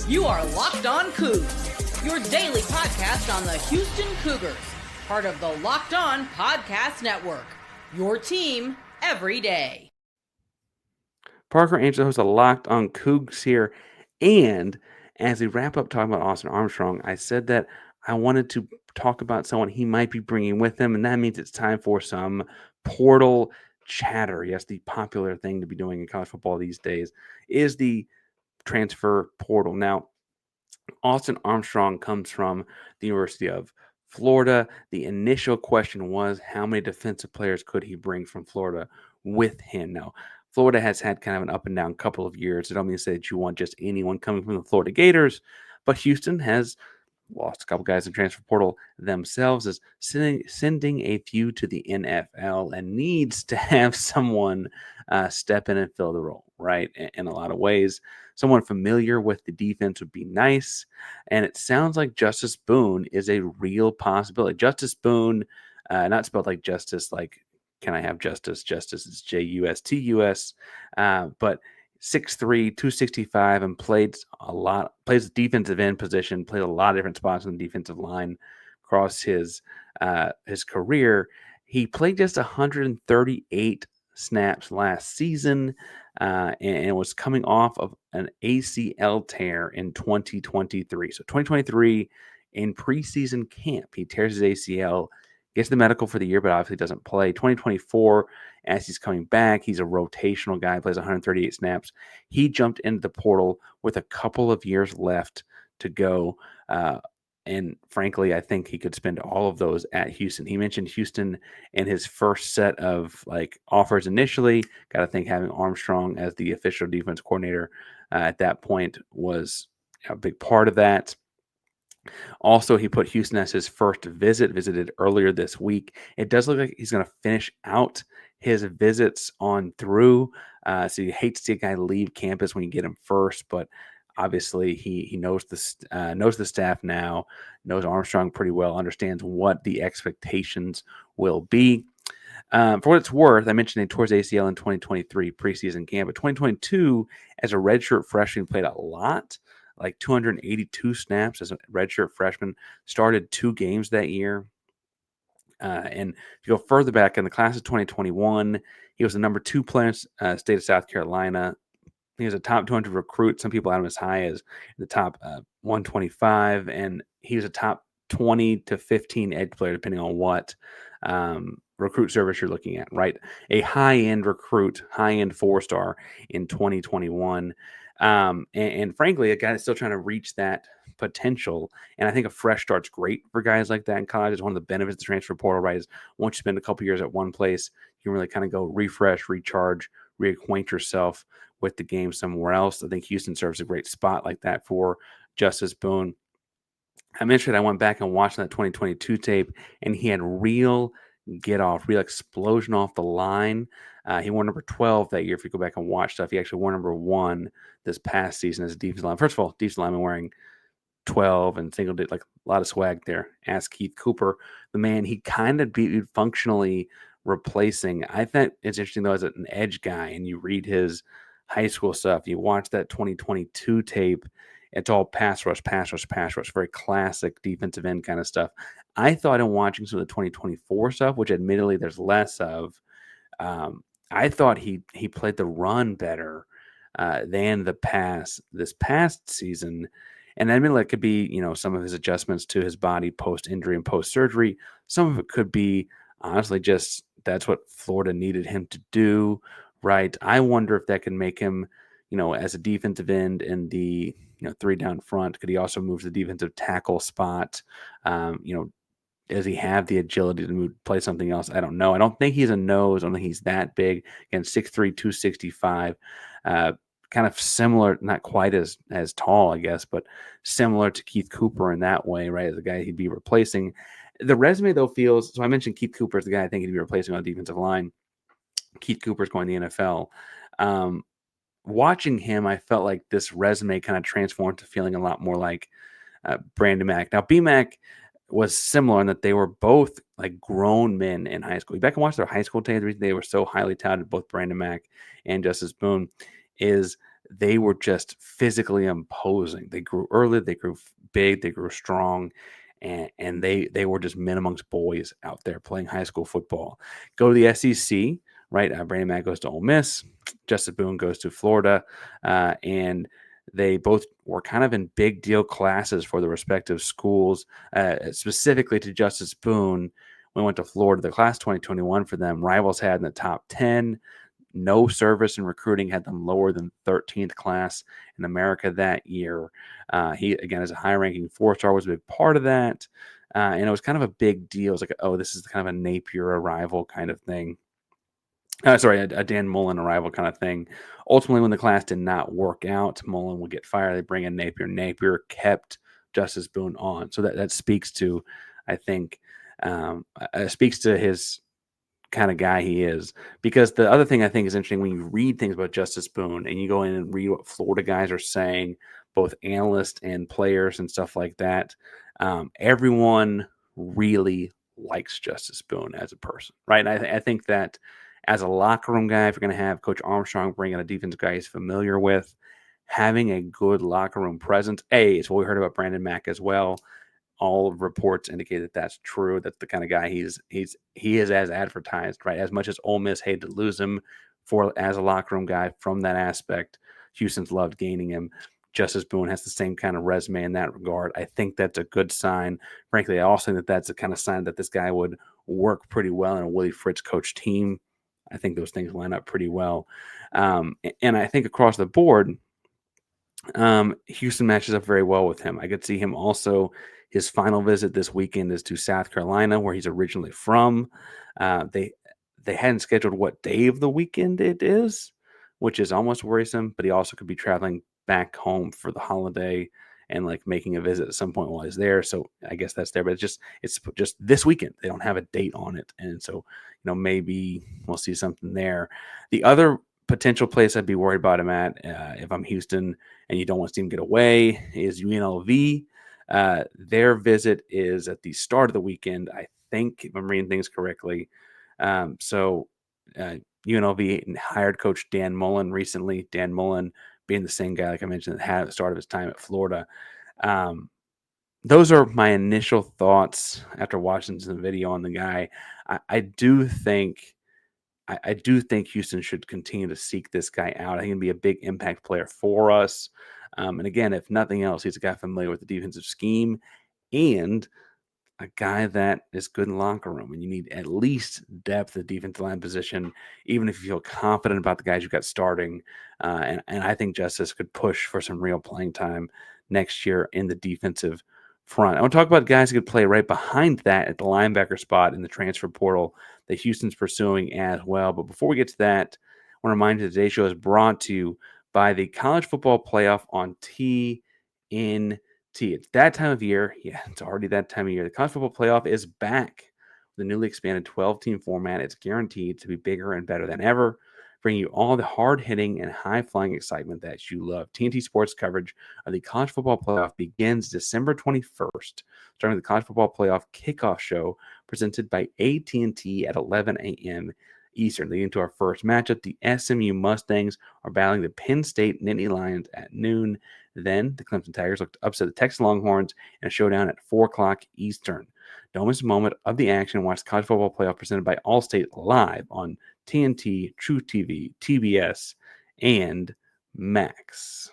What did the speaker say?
You are Locked On Coogs, your daily podcast on the Houston Cougars, part of the Locked On Podcast Network, your team every day. Parker Angel, host of Locked On Coogs here, and as we wrap up talking about Austin Armstrong, I said that I wanted to talk about someone he might be bringing with him, and that means it's time for some portal chatter. Yes, the popular thing to be doing in college football these days is the transfer portal. Now, Austin Armstrong comes from the University of Florida. The initial question was how many defensive players could he bring from Florida with him? Now, Florida has had kind of an up and down couple of years. I don't mean to say that you want just anyone coming from the Florida Gators, but Houston has lost a couple guys in transfer portal themselves, is sending a few to the NFL and needs to have someone step in and fill the role, right? In a lot of ways. Someone familiar with the defense would be nice. And it sounds like Justus Boone is a real possibility. Justus Boone, not spelled like justice, like can I have justice? Justice is Justus, but 6'3", 265, and plays the defensive end position, played a lot of different spots on the defensive line across his career. He played just 138 snaps last season, and was coming off of an ACL tear in 2023. So 2023 in preseason camp, he tears his ACL, gets the medical for the year, but obviously doesn't play. 2024, as he's coming back, he's a rotational guy, plays 138 snaps. He jumped into the portal with a couple of years left to go. And frankly, I think he could spend all of those at Houston. He mentioned Houston in his first set of offers initially. Got to think having Armstrong as the official defense coordinator at that point was a big part of that. Also, he put Houston as his first visited earlier this week. It does look like he's going to finish out his visits on through. So you hate to see a guy leave campus when you get him first, but obviously he knows the staff now, knows Armstrong pretty well, understands what the expectations will be. For what it's worth, I mentioned he tore his ACL in 2023 preseason camp, but 2022 as a redshirt freshman played a lot. Like 282 snaps as a redshirt freshman, started 2 games that year. And if you go further back in the class of 2021, he was the number 2 player in state of South Carolina. He was a top 200 recruit. Some people had him as high as the top 125, and he was a top 20 to 15 edge player, depending on what recruit service you're looking at, right? A high-end recruit, high-end 4-star in 2021. And frankly, a guy that's still trying to reach that potential. And I think a fresh start's great for guys like that in college. It's one of the benefits of the transfer portal, right? Is once you spend a couple years at one place, you can really kind of go refresh, recharge, reacquaint yourself with the game somewhere else. I think Houston serves a great spot like that for Justus Boone. I mentioned I went back and watched that 2022 tape, and he had real real explosion off the line. He wore number 12 that year. If you go back and watch stuff, he actually wore number 1 this past season as a defensive line. First of all, defensive lineman wearing 12 and single digit, like a lot of swag there. Ask Keith Cooper, the man he kind of be functionally replacing. I think it's interesting though, as an edge guy, and you read his high school stuff, you watch that 2022 tape, it's all pass rush, very classic defensive end kind of stuff. I thought in watching some of the 2024 stuff, which admittedly there's less of, I thought he played the run better than the pass this past season. And I mean, that could be, some of his adjustments to his body post-injury and post-surgery. Some of it could be, honestly, just that's what Florida needed him to do, right? I wonder if that can make him, as a defensive end in the, 3 down front, could he also move to the defensive tackle spot? Does he have the agility to play something else? I don't know. I don't think he's a nose. I don't think he's that big. Again, 6'3", 265. Kind of similar, not quite as tall, I guess, but similar to Keith Cooper in that way, right? As the guy he'd be replacing. The resume, though, feels... So I mentioned Keith Cooper is the guy I think he'd be replacing on the defensive line. Keith Cooper's going to the NFL. Watching him, I felt like this resume kind of transformed to feeling a lot more like Brandon Mack. Now, B-Mac was similar in that they were both like grown men in high school. You back and watch their high school tapes. The reason they were so highly touted, both Brandon Mack and Justus Boone, is they were just physically imposing. They grew early, they grew big, they grew strong, and they were just men amongst boys out there playing high school football. Go to the SEC, right? Brandon Mack goes to Ole Miss, Justus Boone goes to Florida, and they both were kind of in big deal classes for the respective schools. Specifically to Justus Boone, when he went to Florida, the class 2021 for them, rivals had in the top 10. No service in recruiting had them lower than 13th class in America that year. He, again, as a high-ranking four-star, was a big part of that. And it was kind of a big deal. It was like, oh, this is kind of a Napier arrival kind of thing. A Dan Mullen arrival kind of thing. Ultimately, when the class did not work out, Mullen would get fired. They bring in Napier. Napier kept Justus Boone on. So that speaks to, I think, speaks to his kind of guy he is. Because the other thing I think is interesting when you read things about Justus Boone and you go in and read what Florida guys are saying, both analysts and players and stuff like that, everyone really likes Justus Boone as a person, right? And I think that as a locker room guy, if you're going to have Coach Armstrong bring in a defensive guy he's familiar with, having a good locker room presence, it's what we heard about Brandon Mack as well. All reports indicate that that's true. That's the kind of guy he is as advertised, right? As much as Ole Miss hated to lose him as a locker room guy from that aspect, Houston's loved gaining him. Justus Boone has the same kind of resume in that regard. I think that's a good sign. Frankly, I also think that that's the kind of sign that this guy would work pretty well in a Willie Fritz coach team. I think those things line up pretty well. And I think across the board, Houston matches up very well with him. I could see him also. His final visit this weekend is to South Carolina, where he's originally from. They hadn't scheduled what day of the weekend it is, which is almost worrisome. But he also could be traveling back home for the holiday and like making a visit at some point while he's there. So I guess that's there. But it's just this weekend. They don't have a date on it, and so maybe we'll see something there. The other potential place I'd be worried about him at if I'm Houston and you don't want to see him get away is UNLV. Their visit is at the start of the weekend, I think, if I'm reading things correctly. UNLV hired Coach Dan Mullen recently. Dan Mullen being the same guy, like I mentioned, that had at the start of his time at Florida. Those are my initial thoughts after watching the video on the guy. I do think Houston should continue to seek this guy out. I think he'd be a big impact player for us. And again, if nothing else, he's a guy familiar with the defensive scheme and a guy that is good in the locker room. And you need at least depth at defensive line position, even if you feel confident about the guys you've got starting. And I think Justus could push for some real playing time next year in the defensive front. I want to talk about guys who could play right behind that at the linebacker spot in the transfer portal that Houston's pursuing as well. But before we get to that, I want to remind you today's show is brought to you by the College Football Playoff on TNT. It's that time of year. Yeah, it's already that time of year. The College Football Playoff is back. The newly expanded 12-team format. It's guaranteed to be bigger and better than ever, bringing you all the hard-hitting and high-flying excitement that you love. TNT Sports coverage of the College Football Playoff begins December 21st, starting with the College Football Playoff kickoff show presented by AT&T at 11 a.m. Eastern. Leading to our first matchup, the SMU Mustangs are battling the Penn State Nittany Lions at noon. Then the Clemson Tigers look to upset the Texas Longhorns in a showdown at 4 o'clock Eastern. Don't miss a moment of the action. Watch the College Football Playoff presented by Allstate live on TNT, True TV, TBS, and Max.